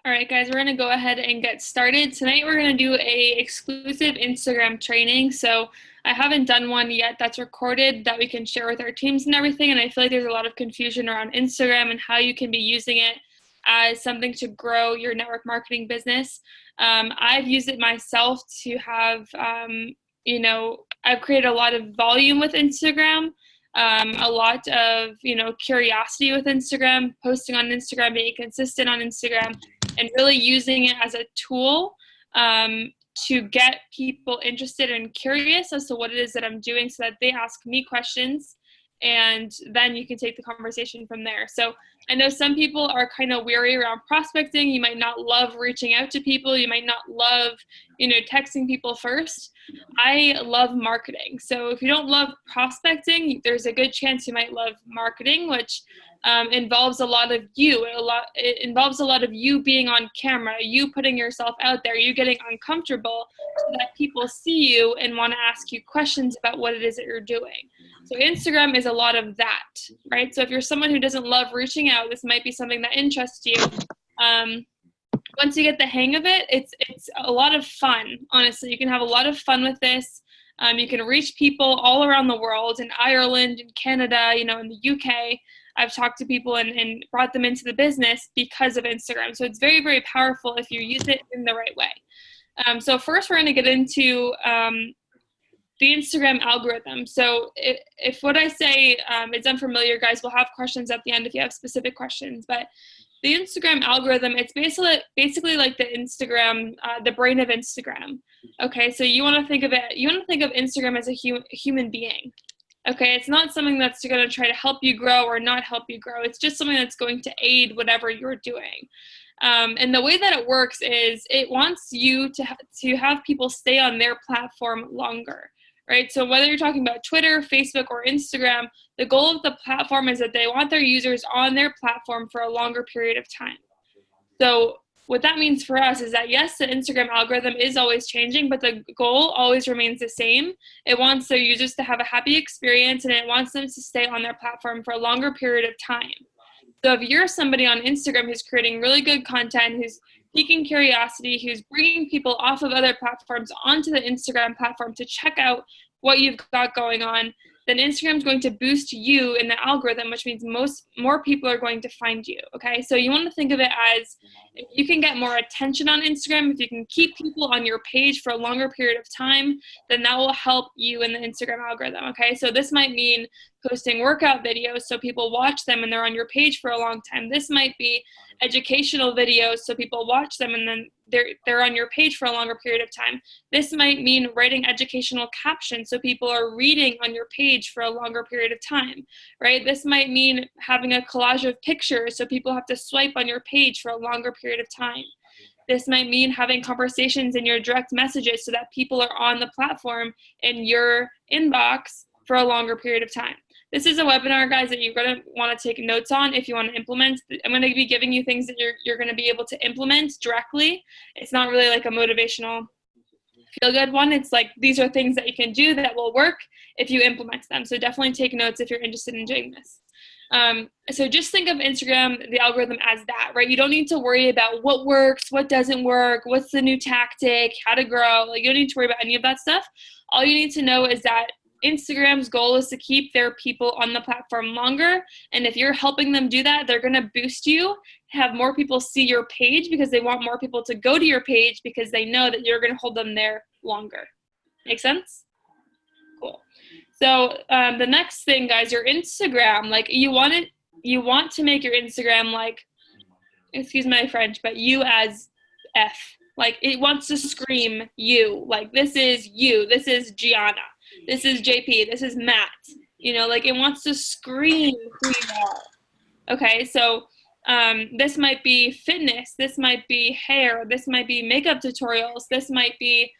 All right, guys, we're going to go ahead and get started. Tonight, we're going to do a exclusive Instagram training. So I haven't done one yet that's recorded that we can share with our teams and everything. And I feel like there's a lot of confusion around Instagram and how you can be using it as something to grow your network marketing business. I've used it myself to have, I've created a lot of volume with Instagram. A lot of, curiosity with Instagram, posting on Instagram, being consistent on Instagram, and really using it as a tool to get people interested and curious as to what it is that I'm doing so that they ask me questions, and then you can take the conversation from there. So I know some people are kind of weary around prospecting. You might not love reaching out to people. You might not love, texting people first. I love marketing. So if you don't love prospecting, there's a good chance you might love marketing, which involves a lot of you. It involves a lot of you being on camera, you putting yourself out there, you getting uncomfortable so that people see you and want to ask you questions about what it is that you're doing. So Instagram is a lot of that, right? So if you're someone who doesn't love reaching out, this might be something that interests you. Once you get the hang of it, it's a lot of fun. Honestly, you can have a lot of fun with this. You can reach people all around the world, in Ireland, in Canada, in the UK. I've talked to people and brought them into the business because of Instagram. So it's very, very powerful if you use it in the right way. So first, we're going to get into the Instagram algorithm. So if what I say is unfamiliar, guys, we'll have questions at the end if you have specific questions. But the Instagram algorithm, it's basically like the Instagram, the brain of Instagram. Okay, so you want to think of Instagram as a human being. Okay, it's not something that's going to try to help you grow or not help you grow. It's just something that's going to aid whatever you're doing. And the way that it works is it wants you to have people stay on their platform longer, right? So whether you're talking about Twitter, Facebook, or Instagram, the goal of the platform is that they want their users on their platform for a longer period of time. So what that means for us is that, yes, the Instagram algorithm is always changing, but the goal always remains the same. It wants their users to have a happy experience, and it wants them to stay on their platform for a longer period of time. So if you're somebody on Instagram who's creating really good content, who's piquing curiosity, who's bringing people off of other platforms onto the Instagram platform to check out what you've got going on, then Instagram's going to boost you in the algorithm, which means more people are going to find you, okay? So you want to think of it as, if you can get more attention on Instagram, if you can keep people on your page for a longer period of time, then that will help you in the Instagram algorithm, okay? So this might mean posting workout videos so people watch them and they're on your page for a long time. This might be educational videos so people watch them and then they're on your page for a longer period of time. This might mean writing educational captions so people are reading on your page for a longer period of time, right? This might mean having a collage of pictures so people have to swipe on your page for a longer period of time. This might mean having conversations in your direct messages so that people are on the platform in your inbox for a longer period of time. This is a webinar, guys, that you're going to want to take notes on if you want to implement. I'm going to be giving you things that you're going to be able to implement directly. It's not really like a motivational feel-good one. It's like, these are things that you can do that will work if you implement them. So definitely take notes if you're interested in doing this. So just think of Instagram, the algorithm, as that, right? You don't need to worry about what works, what doesn't work, what's the new tactic, how to grow. Like, you don't need to worry about any of that stuff. All you need to know is that Instagram's goal is to keep their people on the platform longer. And if you're helping them do that, they're going to boost you, have more people see your page because they want more people to go to your page because they know that you're going to hold them there longer. Make sense? Cool. So the next thing, guys, your Instagram, like you want to make your Instagram like, excuse my French, but you as F. Like, it wants to scream you. Like, this is you. This is Gianna. This is JP, this is Matt, like it wants to scream who you are. Okay, so this might be fitness, this might be hair, this might be makeup tutorials, this might be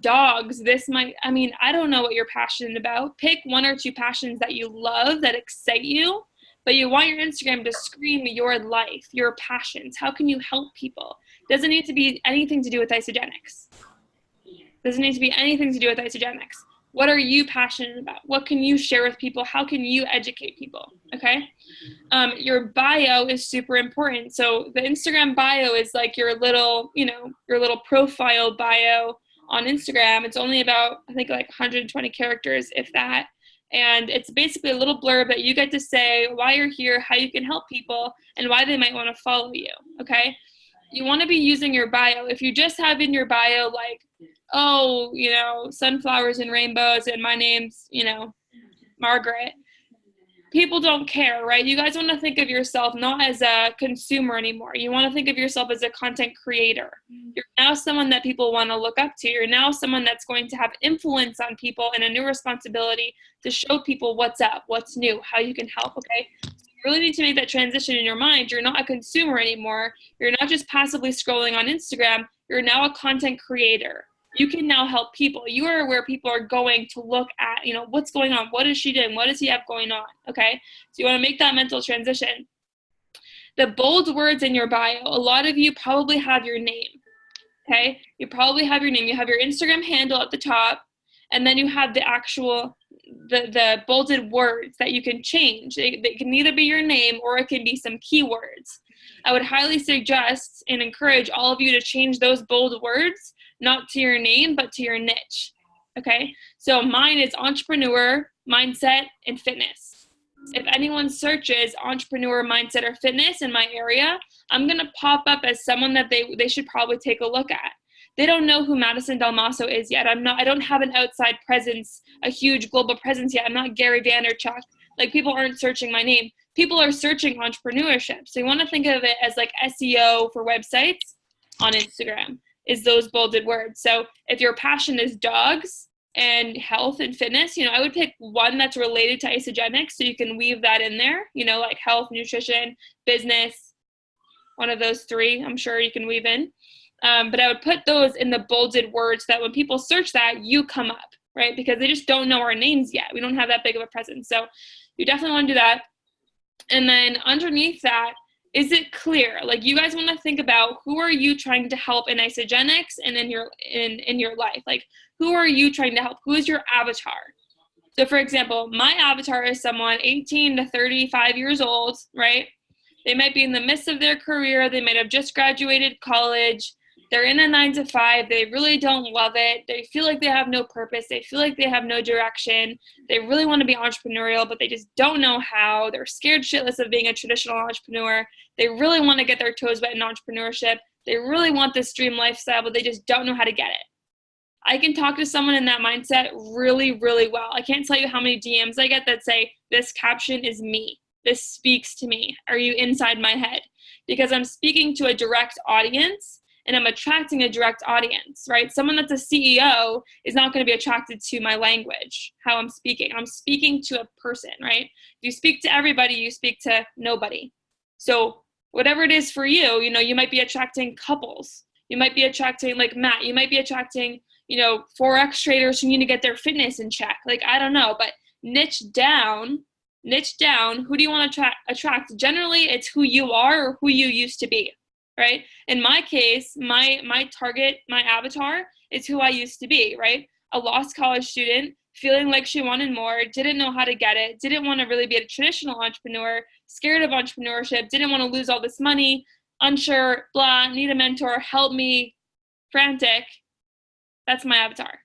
dogs, I don't know what you're passionate about. Pick one or two passions that you love, that excite you, but you want your Instagram to scream your life, your passions. How can you help people? Doesn't need to be anything to do with Isagenix. What are you passionate about? What can you share with people? How can you educate people? Okay. Your bio is super important. So the Instagram bio is like your little, your little profile bio on Instagram. It's only about, I think, like 120 characters, if that. And it's basically a little blurb that you get to say why you're here, how you can help people, and why they might want to follow you. Okay. You want to be using your bio. If you just have in your bio, like, oh, sunflowers and rainbows, and my name's, Margaret, people don't care, right? You guys want to think of yourself not as a consumer anymore. You want to think of yourself as a content creator. You're now someone that people want to look up to. You're now someone that's going to have influence on people and a new responsibility to show people what's up, what's new, how you can help, okay? So you really need to make that transition in your mind. You're not a consumer anymore. You're not just passively scrolling on Instagram. You're now a content creator. You can now help people. You are where people are going to look at, what's going on? What is she doing? What does he have going on? Okay. So you want to make that mental transition. The bold words in your bio, a lot of you probably have your name. Okay. You probably have your name. You have your Instagram handle at the top, and then you have the actual, the bolded words that you can change. They can either be your name or it can be some keywords. I would highly suggest and encourage all of you to change those bold words, not to your name, but to your niche. Okay. So mine is entrepreneur, mindset, and fitness. If anyone searches entrepreneur, mindset, or fitness in my area, I'm going to pop up as someone that they should probably take a look at. They don't know who Madison Del Maso is yet. I don't have an outside presence, a huge global presence yet. I'm not Gary Vaynerchuk. Like, people aren't searching my name. People are searching entrepreneurship. So you want to think of it as like SEO for websites on Instagram is those bolded words. So if your passion is dogs and health and fitness, I would pick one that's related to Isagenix so you can weave that in there, like health, nutrition, business, one of those three, I'm sure you can weave in. But I would put those in the bolded words so that when people search that, you come up, right? Because they just don't know our names yet. We don't have that big of a presence. So you definitely want to do that. And then underneath that, is it clear? Like, you guys want to think about who are you trying to help in Isagenix and in your life? Like, who are you trying to help? Who is your avatar? So for example, my avatar is someone 18 to 35 years old, right? They might be in the midst of their career. They might have just graduated college. They're in a 9-to-5. They really don't love it. They feel like they have no purpose. They feel like they have no direction. They really want to be entrepreneurial, but they just don't know how. They're scared shitless of being a traditional entrepreneur. They really want to get their toes wet in entrepreneurship. They really want this dream lifestyle, but they just don't know how to get it. I can talk to someone in that mindset really, really well. I can't tell you how many DMs I get that say, this caption is me. This speaks to me. Are you inside my head? Because I'm speaking to a direct audience and I'm attracting a direct audience, right? Someone that's a CEO is not going to be attracted to my language, how I'm speaking. I'm speaking to a person, right? If you speak to everybody, you speak to nobody. So whatever it is for you, you might be attracting couples. You might be attracting, like Matt, you might be attracting, Forex traders who need to get their fitness in check. Like, I don't know, but niche down, who do you want to attract? Generally, it's who you are or who you used to be. Right? In my case, my target, my avatar is who I used to be, right? A lost college student, feeling like she wanted more, didn't know how to get it, didn't want to really be a traditional entrepreneur, scared of entrepreneurship, didn't want to lose all this money, unsure, blah, need a mentor, help me, frantic. That's my avatar.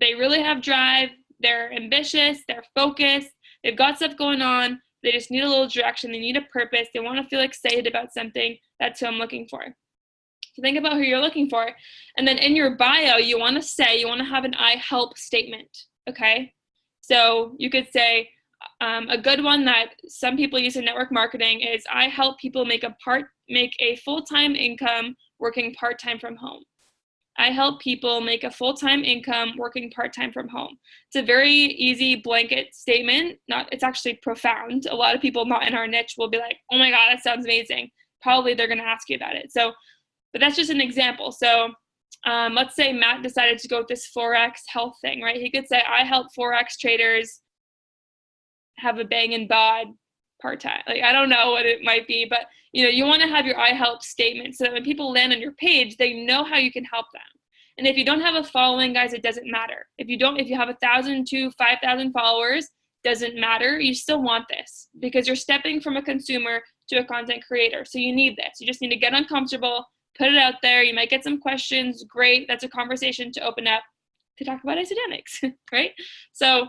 They really have drive, they're ambitious, they're focused, they've got stuff going on. They just need a little direction. They need a purpose. They want to feel excited about something. That's who I'm looking for. So think about who you're looking for. And then in your bio, you want to have an I help statement. Okay. So you could say a good one that some people use in network marketing is I help people make a full-time income working part-time from home. I help people make a full-time income working part-time from home. It's a very easy blanket statement. It's actually profound. A lot of people not in our niche will be like, oh my God, that sounds amazing. Probably they're going to ask you about it. So, but that's just an example. So let's say Matt decided to go with this Forex health thing, right? He could say, I help Forex traders have a bang and bod part-time. Like, I don't know what it might be, but you want to have your I help statement so that when people land on your page, they know how you can help them. And if you don't have a following, guys, it doesn't matter. If you have 1,000 to 5,000 followers, doesn't matter. You still want this because you're stepping from a consumer to a content creator. So you need this. You just need to get uncomfortable, put it out there. You might get some questions. Great. That's a conversation to open up to talk about Isodynamics, right? So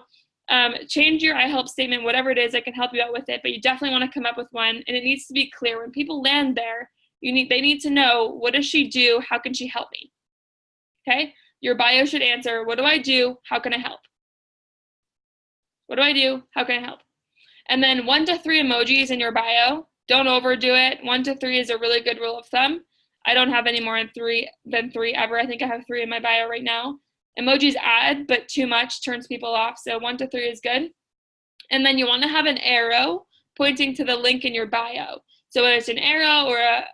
change your I help statement, whatever it is, I can help you out with it, but you definitely want to come up with one, and it needs to be clear. When people land there, they need to know, what does she do? How can she help me? Okay? Your bio should answer, what do I do? How can I help? What do I do? How can I help? And then 1 to 3 emojis in your bio. Don't overdo it. 1 to 3 is a really good rule of thumb. I don't have any more than three ever. I think I have 3 in my bio right now. Emojis add, but too much turns people off. So 1 to 3 is good. And then you want to have an arrow pointing to the link in your bio. So whether it's an arrow or a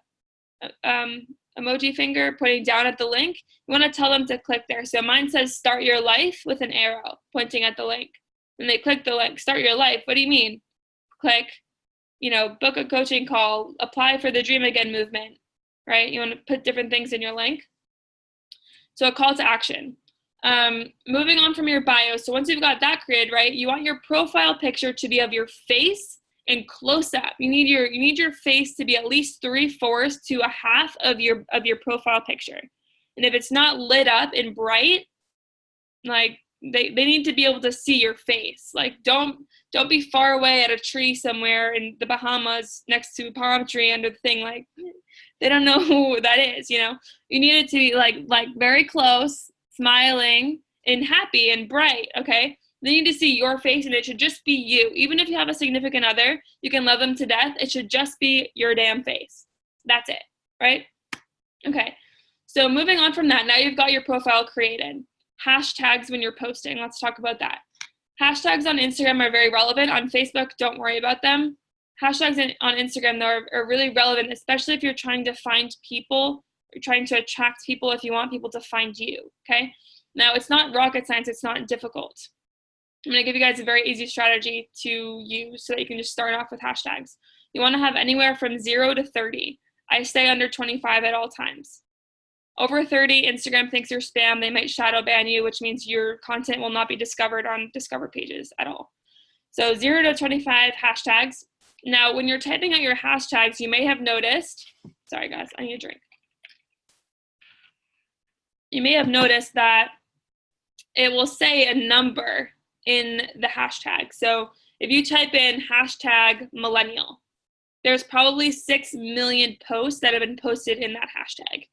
emoji finger pointing down at the link, you want to tell them to click there. So mine says start your life with an arrow pointing at the link. When they click the link, start your life. What do you mean? Click, book a coaching call, apply for the Dream Again movement, right? You want to put different things in your link. So a call to action. Moving on from your bio. So once you've got that created, right, you want your profile picture to be of your face and close up. You need your face to be at least 3/4 to a half of your profile picture. And if it's not lit up and bright, like they need to be able to see your face. Like don't be far away at a tree somewhere in the Bahamas next to a palm tree under the thing. Like they don't know who that is, You need it to be like very close, smiling and happy and bright, okay? They need to see your face, and it should just be you. Even if you have a significant other, you can love them to death. It should just be your damn face. That's it, right? Okay, so moving on from that, now you've got your profile created. Hashtags when you're posting, let's talk about that. Hashtags on Instagram are very relevant. On Facebook, don't worry about them. Hashtags on Instagram, though, are really relevant, especially if you're trying to find people, you're trying to attract people, if you want people to find you, okay? Now, it's not rocket science, it's not difficult. I'm going to give you guys a very easy strategy to use so that you can just start off with hashtags. You want to have anywhere from 0 to 30. I stay under 25 at all times. Over 30, Instagram thinks you're spam. They might shadow ban you, which means your content will not be discovered on Discover pages at all. So 0 to 25 hashtags. Now, when you're typing out your hashtags, you may have noticed, sorry guys, I need a drink. You may have noticed that it will say a number in the hashtag. So if you type in hashtag millennial, there's probably 6 million posts that have been posted in that hashtag,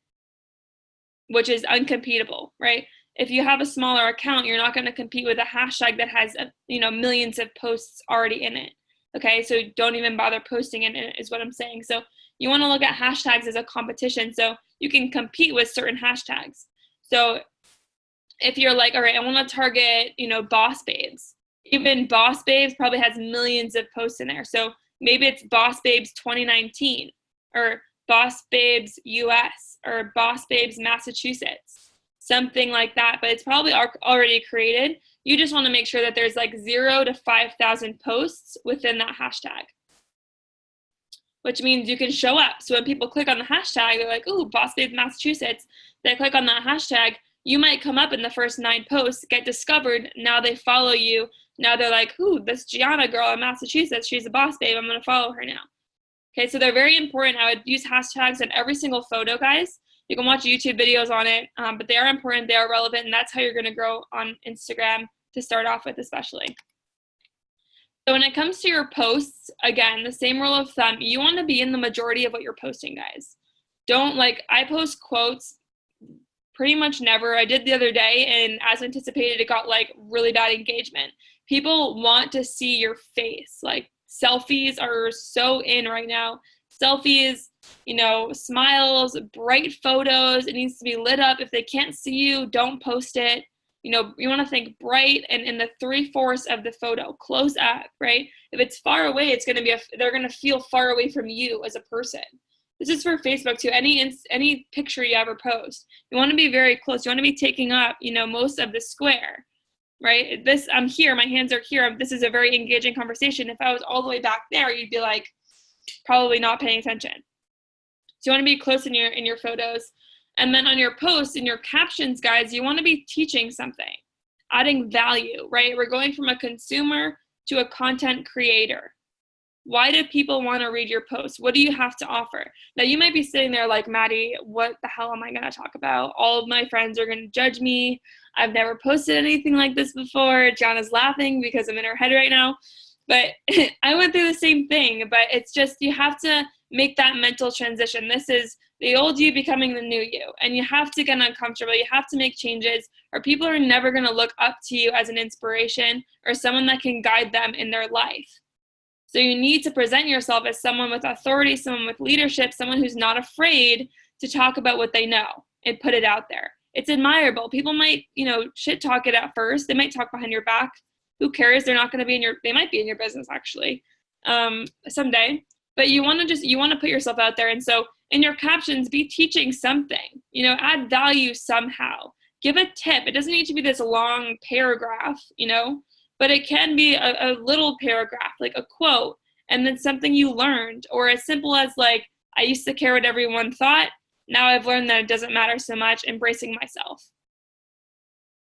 which is uncompetable, right? If you have a smaller account, you're not going to compete with a hashtag that has, millions of posts already in it. Okay, so don't even bother posting in it is what I'm saying. So you want to look at hashtags as a competition so you can compete with certain hashtags. So if you're like, all right, I want to target, Boss Babes. Even Boss Babes probably has millions of posts in there. So maybe it's Boss Babes 2019 or Boss Babes US or Boss Babes Massachusetts, something like that. But it's probably already created. You just want to make sure that there's like 0 to 5,000 posts within that hashtag, which means you can show up. So when people click on the hashtag, they're like, ooh, Boss Babes Massachusetts. They click on that hashtag. You might come up in the first 9 posts, get discovered. Now they follow you. Now they're like, ooh, this Gianna girl in Massachusetts, she's a boss babe. I'm going to follow her now. Okay, so they're very important. I would use hashtags on every single photo, guys. You can watch YouTube videos on it, but they are important. They are relevant, and that's how you're going to grow on Instagram to start off with, especially. So when it comes to your posts, again, the same rule of thumb, you want to be in the majority of what you're posting, guys. I post quotes pretty much never. I did the other day, and as anticipated, it got like really bad engagement. People want to see your face. Like selfies are so in right now. Selfies, smiles, bright photos. It needs to be lit up. If they can't see you, don't post it. You want to think bright and in the 3/4 of the photo, close up, right? If it's far away, it's going to be they're going to feel far away from you as a person. This is for Facebook too. Any picture you ever post, you want to be very close. You want to be taking up, most of the square, right? I'm here, my hands are here. This is a very engaging conversation. If I was all the way back there, you'd be like, probably not paying attention. So you want to be close in your photos. And then on your posts, in your captions, guys, you want to be teaching something, adding value, right? We're going from a consumer to a content creator. Why do people want to read your posts? What do you have to offer? Now, you might be sitting there like, Maddie, what the hell am I going to talk about? All of my friends are going to judge me. I've never posted anything like this before. Gianna's laughing because I'm in her head right now. But I went through the same thing. But it's just, you have to make that mental transition. This is the old you becoming the new you. And you have to get uncomfortable. You have to make changes, or people are never going to look up to you as an inspiration or someone that can guide them in their life. So you need to present yourself as someone with authority, someone with leadership, someone who's not afraid to talk about what they know and put it out there. It's admirable. People might, shit talk it at first. They might talk behind your back. Who cares? They're not going to be they might be in your business actually, someday. But you want to put yourself out there. And so in your captions, be teaching something, add value somehow. Give a tip. It doesn't need to be this long paragraph, but it can be a little paragraph, like a quote, and then something you learned, or as simple as like, I used to care what everyone thought. Now I've learned that it doesn't matter so much, embracing myself.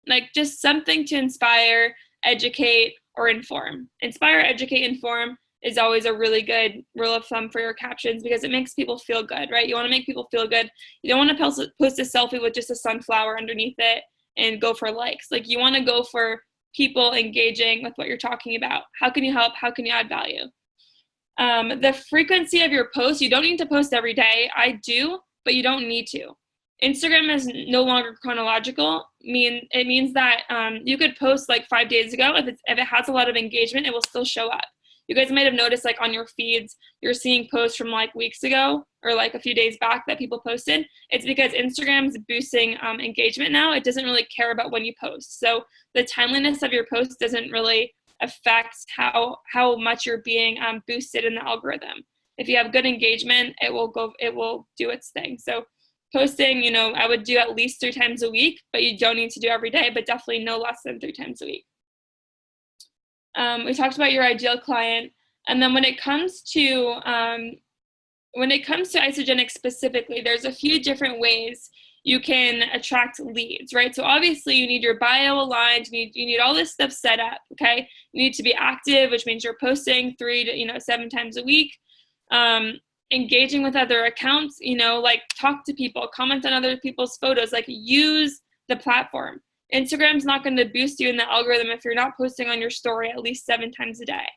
Like just something to inspire, educate, or inform. Inspire, educate, inform is always a really good rule of thumb for your captions because it makes people feel good, right? You want to make people feel good. You don't want to post a selfie with just a sunflower underneath it and go for likes. Like you want to go for people engaging with what you're talking about. How can you help? How can you add value? The frequency of your posts, you don't need to post every day. I do, but you don't need to. Instagram is no longer chronological. It means that you could post like 5 days ago. If it has a lot of engagement, it will still show up. You guys might have noticed like on your feeds, you're seeing posts from like weeks ago or like a few days back that people posted. It's because Instagram's boosting engagement now. It doesn't really care about when you post. So the timeliness of your post doesn't really affect how much you're being boosted in the algorithm. If you have good engagement, it will do its thing. So posting, I would do at least 3 times a week, but you don't need to do every day, but definitely no less than 3 times a week. We talked about your ideal client. And then when it comes to Isagenix specifically, there's a few different ways you can attract leads, right? So obviously you need your bio aligned, you need all this stuff set up, okay? You need to be active, which means you're posting 3 to 7 times a week. Engaging with other accounts, like talk to people, comment on other people's photos, like use the platform. Instagram's not going to boost you in the algorithm if you're not posting on your story at least 7 times a day.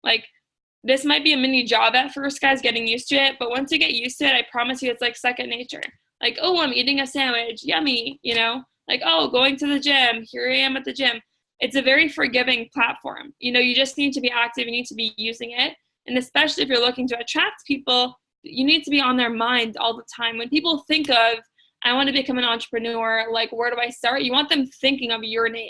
Like this might be a mini job at first, guys, getting used to it, but once you get used to it, I promise you it's like second nature. Like, oh, I'm eating a sandwich, yummy, like, oh, going to the gym, here I am at the gym. It's a very forgiving platform. You just need to be active, you need to be using it. And especially if you're looking to attract people, you need to be on their mind all the time. When people think of, I want to become an entrepreneur, like, where do I start? You want them thinking of your name.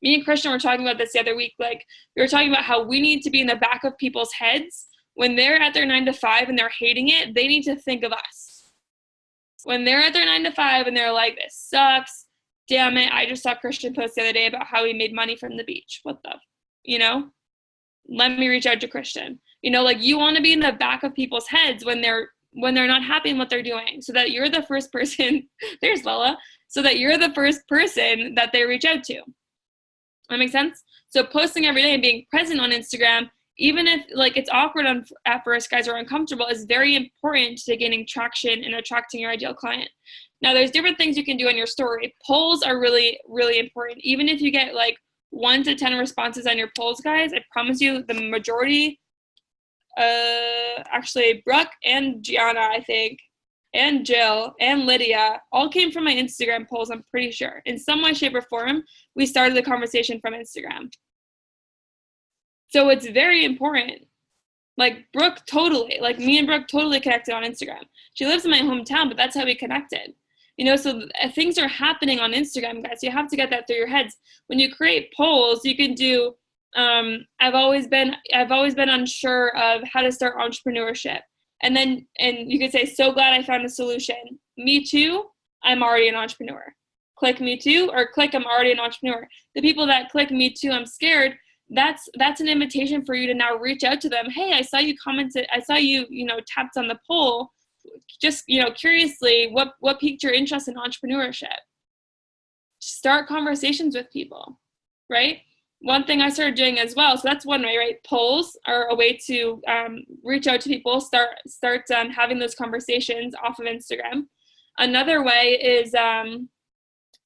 Me and Christian were talking about this the other week. Like, we were talking about how we need to be in the back of people's heads. When they're at their 9 to 5 and they're hating it, they need to think of us. When they're at their 9 to 5 and they're like, this sucks, damn it, I just saw Christian post the other day about how he made money from the beach. What the, let me reach out to Christian. Like you want to be in the back of people's heads when they're not happy in what they're doing, so that you're the first person, there's Lella, so that you're the first person that they reach out to. That makes sense? So posting every day and being present on Instagram, even if like it's awkward at first, guys, are uncomfortable, is very important to gaining traction and attracting your ideal client. Now, there's different things you can do on your story. Polls are really, really important. Even if you get like 1 to 10 responses on your polls, guys, I promise you the majority, actually Brooke and Gianna, I think, and Jill and Lydia all came from my Instagram polls, I'm pretty sure. In some way, shape, or form, we started the conversation from Instagram. So it's very important. Like Brooke totally, like me and Brooke totally connected on Instagram. She lives in my hometown, but that's how we connected. So things are happening on Instagram, guys. You have to get that through your heads. When you create polls, you can do, I've always been unsure of how to start entrepreneurship. And you could say, so glad I found a solution. Me too, I'm already an entrepreneur. Click me too, or click I'm already an entrepreneur. The people that click me too, I'm scared, that's an invitation for you to now reach out to them. Hey, I saw you commented, I saw you, tapped on the poll. just, curiously, what piqued your interest in entrepreneurship? Start conversations with people, right? One thing I started doing as well, so that's one way, right? Polls are a way to reach out to people, start having those conversations off of Instagram. Another way is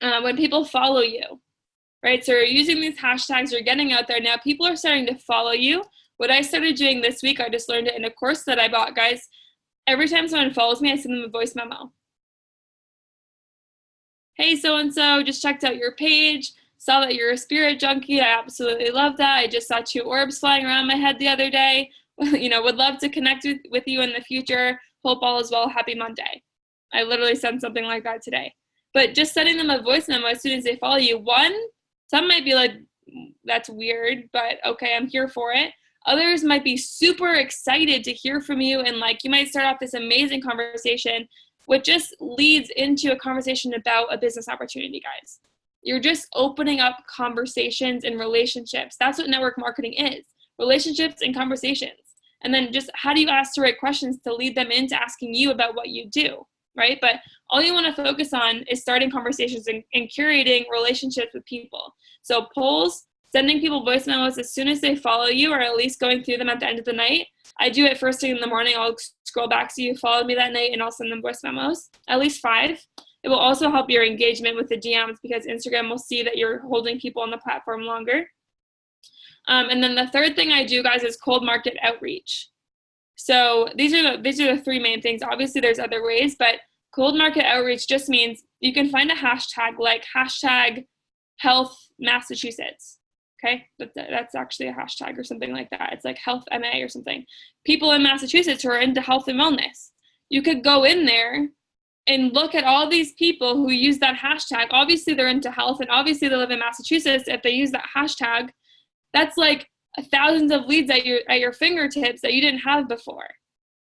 when people follow you, right? So you're using these hashtags, you're getting out there. Now people are starting to follow you. What I started doing this week, I just learned it in a course that I bought, guys. Every time someone follows me, I send them a voice memo. Hey, so-and-so, just checked out your page, saw that you're a spirit junkie. I absolutely love that. I just saw 2 orbs flying around my head the other day. Would love to connect with you in the future. Hope all is well. Happy Monday. I literally sent something like that today. But just sending them a voice memo as soon as they follow you, some might be like, that's weird, but okay, I'm here for it. Others might be super excited to hear from you, and like you might start off this amazing conversation, which just leads into a conversation about a business opportunity, guys. You're just opening up conversations and relationships. That's what network marketing is, relationships and conversations. And then just how do you ask the right questions to lead them into asking you about what you do, right? But all you want to focus on is starting conversations and curating relationships with people. So polls, sending people voice memos as soon as they follow you, or at least going through them at the end of the night. I do it first thing in the morning. I'll scroll back so you followed me that night, and I'll send them voice memos, at least 5. It will also help your engagement with the DMs because Instagram will see that you're holding people on the platform longer. And then the third thing I do, guys, is cold market outreach. So these are the 3 main things. Obviously, there's other ways, but cold market outreach just means you can find a hashtag like hashtag health Massachusetts. Okay, that's actually a hashtag or something like that. It's like health MA or something. People in Massachusetts who are into health and wellness. You could go in there and look at all these people who use that hashtag. Obviously, they're into health, and obviously they live in Massachusetts. If they use that hashtag, that's like thousands of leads at your fingertips that you didn't have before.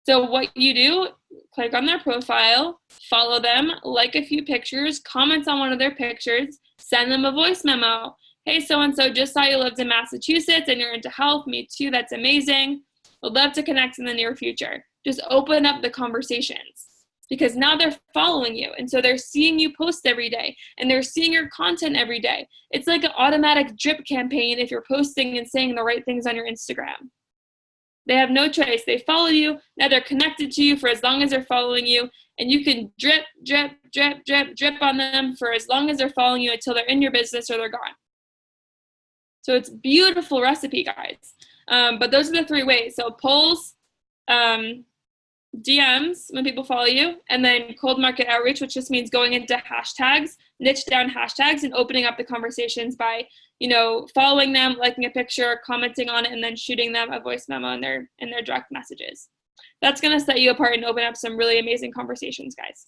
So what you do, click on their profile, follow them, like a few pictures, comment on one of their pictures, send them a voice memo. Hey, so-and-so, just saw you lived in Massachusetts and you're into health. Me too. That's amazing. Would love to connect in the near future. Just open up the conversations because now they're following you. And so they're seeing you post every day and they're seeing your content every day. It's like an automatic drip campaign if you're posting and saying the right things on your Instagram. They have no choice. They follow you. Now they're connected to you for as long as they're following you. And you can drip, drip, drip, drip, drip on them for as long as they're following you until they're in your business or they're gone. So it's a beautiful recipe, guys. But those are the 3 ways. So polls, DMs when people follow you, and then cold market outreach, which just means going into hashtags, niche down hashtags, and opening up the conversations by, following them, liking a picture, commenting on it, and then shooting them a voice memo in their direct messages. That's going to set you apart and open up some really amazing conversations, guys.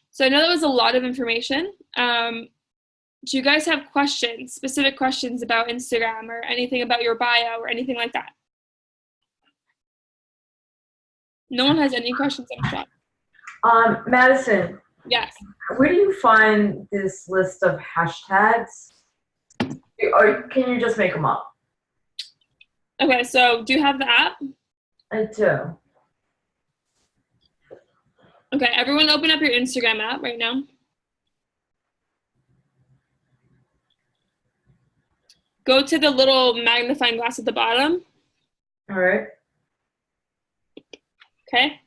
So I know that was a lot of information. Do you guys have questions, specific questions about Instagram or anything about your bio or anything like that? No one has any questions in chat. Madison. Yes. Where do you find this list of hashtags? Or can you just make them up? Okay, so do you have the app? I do. Okay, everyone open up your Instagram app right now. Go to the little magnifying glass at the bottom. All right. Okay.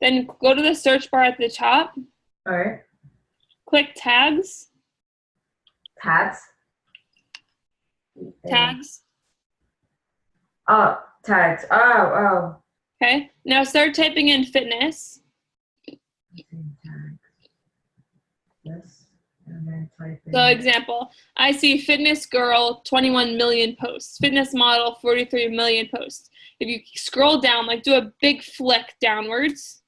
Then go to the search bar at the top. All right. Click tags. Tags? Tags. Oh, tags. Oh. Okay. Now start typing in fitness. Tags. Yes. And then type in. So example, I see fitness girl, 21 million posts. Fitness model, 43 million posts. If you scroll down, like do a big flick downwards,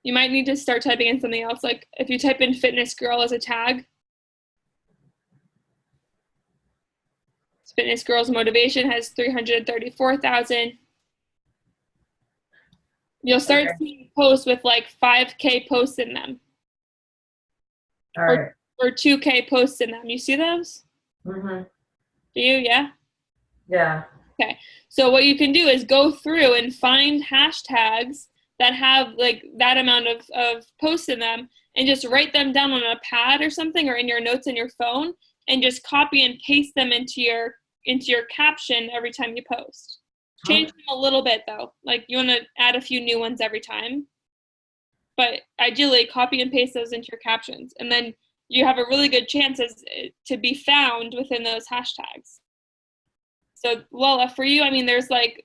you might need to start typing in something else. Like if you type in fitness girl as a tag, fitness girl's motivation has 334,000. You'll start seeing posts with like 5K posts in them. All right. Or 2K posts in them. You see those? Mm-hmm. Do you? Yeah? Yeah. Okay. So what you can do is go through and find hashtags that have like that amount of posts in them, and just write them down on a pad or something, or in your notes in your phone, and just copy and paste them into your caption every time you post. Change them a little bit though. Like you want to add a few new ones every time. But ideally copy and paste those into your captions. And then you have a really good chance to be found within those hashtags. So Lola, for you, I mean, there's like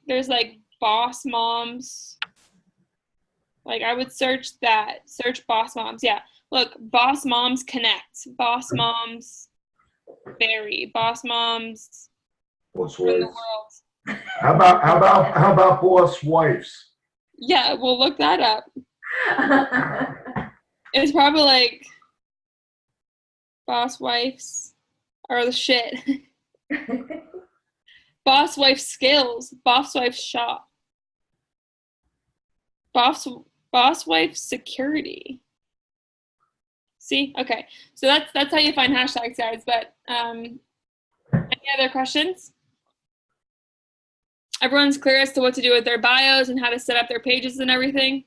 boss moms. Like I would search boss moms. Yeah. Look, boss moms connect. Boss moms berry. Boss moms Boss from the wives. world. How about boss wives? Yeah, we'll look that up. It's probably like boss wives are the shit. Boss wife skills. Boss wife shop. Boss wife security. See? Okay. So that's how you find hashtags, guys. But any other questions? Everyone's clear as to what to do with their bios and how to set up their pages and everything?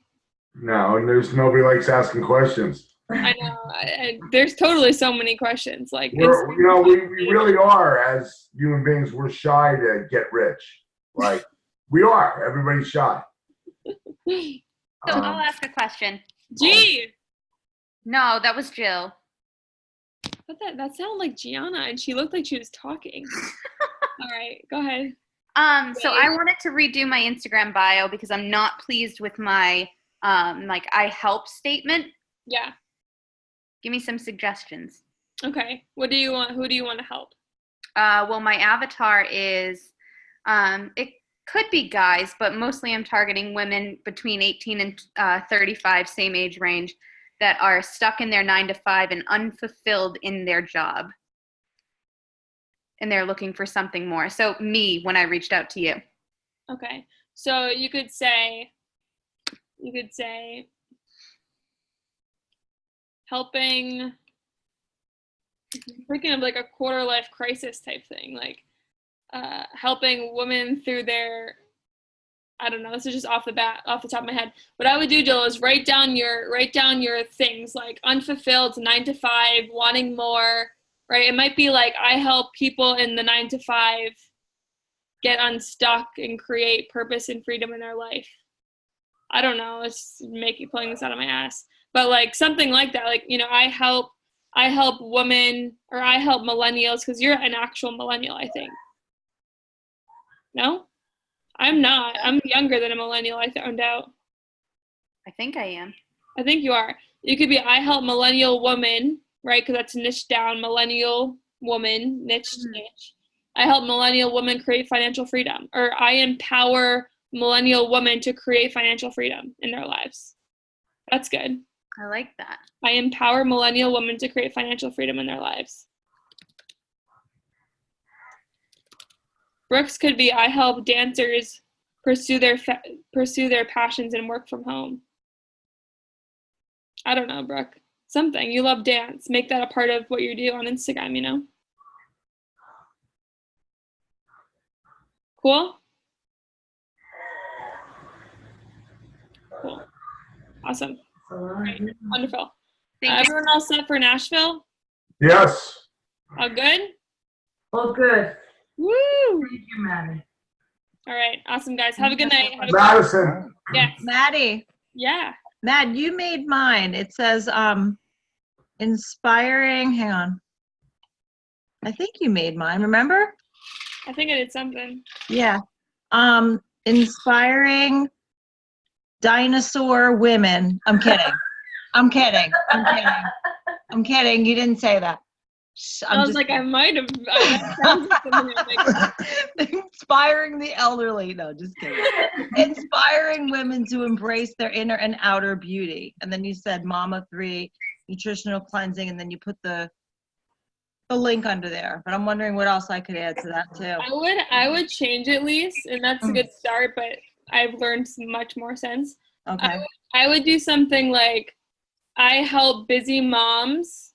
No, and there's nobody likes asking questions. I know. There's totally so many questions. Like We really are, as human beings, we're shy to get rich. Like we are. Everybody's shy. So I'll ask a question. Gee. No, that was Jill. But that sounded like Gianna, and she looked like she was talking. All right, go ahead. So I wanted to redo my Instagram bio because I'm not pleased with my like I help statement. Yeah. Give me some suggestions. Okay. What do you want? Who do you want to help? Well, my avatar is it could be guys, but mostly I'm targeting women between 18 and 35, same age range, that are stuck in their 9-to-5 and unfulfilled in their job. And they're looking for something more. So me, when I reached out to you. Okay. So you could say helping, I'm thinking of like a quarter life crisis type thing, like helping women through their, I don't know, this is just off the top of my head. What I would do, Jill, is write down your things, like unfulfilled, 9-to-5, wanting more, right? It might be like I help people in the 9-to-5 get unstuck and create purpose and freedom in their life. I don't know, it's pulling this out of my ass. But like something like that, like, I help women, or I help millennials, because you're an actual millennial, I think. No? I'm not. I'm younger than a millennial, I found out. I think I am. I think you are. You could be I help millennial woman, right? Because that's niche down, millennial woman, niche. I help millennial women create financial freedom. Or I empower millennial women to create financial freedom in their lives. That's good. I like that. I empower millennial women to create financial freedom in their lives. Brooks could be I help dancers pursue their passions and work from home. I don't know, Brooke. Something. You love dance. Make that a part of what you do on Instagram, Cool? Cool. Awesome. Great. Wonderful. Everyone else set for Nashville? Yes. All good? Well, good. Woo! Thank you, Maddie. All right. Awesome, guys. Have a good night. Madison. Yes. Maddie. Yeah. Mad, you made mine. It says inspiring. Hang on. I think you made mine. Remember? I think I did something. Yeah. Inspiring dinosaur women. I'm kidding. I'm kidding. You didn't say that. I was like, I might have. Inspiring the elderly. No, just kidding. Inspiring women to embrace their inner and outer beauty. And then you said Mama 3, nutritional cleansing, and then you put the link under there. But I'm wondering what else I could add to that too. I would change it, Lise, and that's a good start, but I've learned much more since. Okay. I would do something like I help busy moms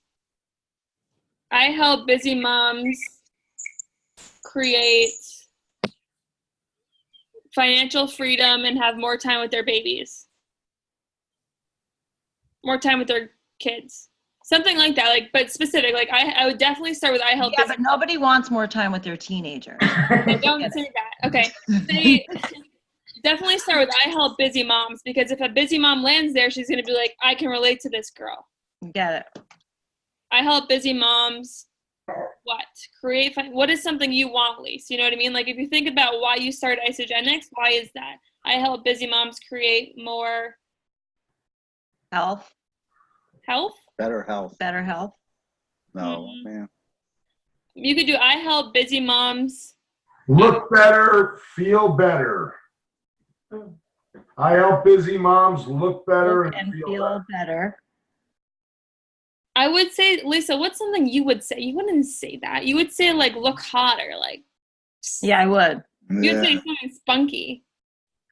create financial freedom and have more time with their babies. more time with their kids. Something like that, like, but specific. Like, I would definitely start with I help. Yeah, but nobody wants more time with their teenagers. Don't say that. Okay. Say, definitely start with I help busy moms, because if a busy mom lands there, she's going to be like, I can relate to this girl. Get it. I help busy moms. What is something you want, Lise? You know what I mean? Like, if you think about why you started Isogenics, why is that? I help busy moms create more Health, health. Better health. better health. No, man. You could do I help busy moms. Look better, feel better. I help busy moms look better Look and and feel better. feel better. I would say, Lisa, what's something you would say? You wouldn't say that. You would say, like, look hotter. Like, Yeah, I would. you'd say Yeah. something spunky.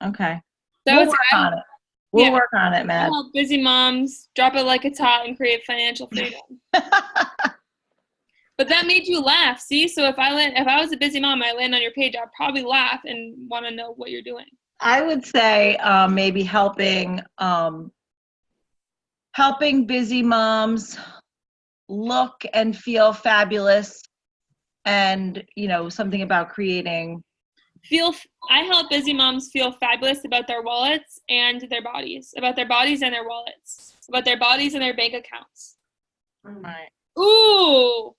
Okay. So I We'll would work say, on it. We'll Yeah. work on it, I Matt. help busy moms drop it like it's hot and create financial freedom. But that made you laugh, see? So if I was a busy mom, I land on your page, I'd probably laugh and want to know what you're doing. I would say maybe helping busy moms look and feel fabulous, and something about creating. I help busy moms feel fabulous about their wallets and their bodies, about their bodies and their wallets, about their bodies and their bank accounts. Right. Ooh,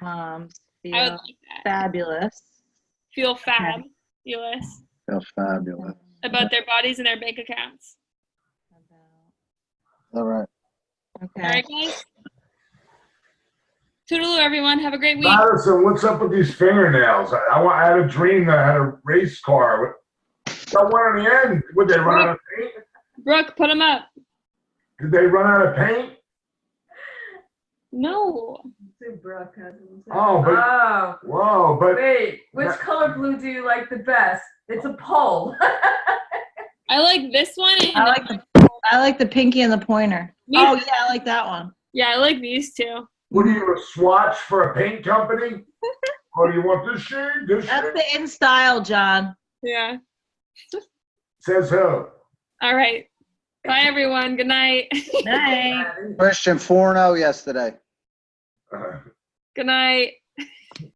Moms I would feel like that. fabulous. Feel fabulous Feel fabulous. about their bodies and their bank accounts. All right. All Okay. right, guys? Toodaloo, everyone. Have a great week. Madison, what's up with these fingernails? I had a dream that I had a race car. Got one on the end. Would they run out of paint? Brooke, put them up. Did they run out of paint? No. Brooke has them. Oh, but Oh, whoa, but wait. Which color blue do you like the best? It's a poll. I like this one. And I like the pinky and the pointer. Me Oh too. yeah, I like that one. Yeah, I like these two. what are you, a swatch for a paint company? Or do you want this shade? This That's shade? the in style, John. Yeah. Says who? All right. Bye, everyone. Good night. Night. Christian 4-0 yesterday. Uh, Good night.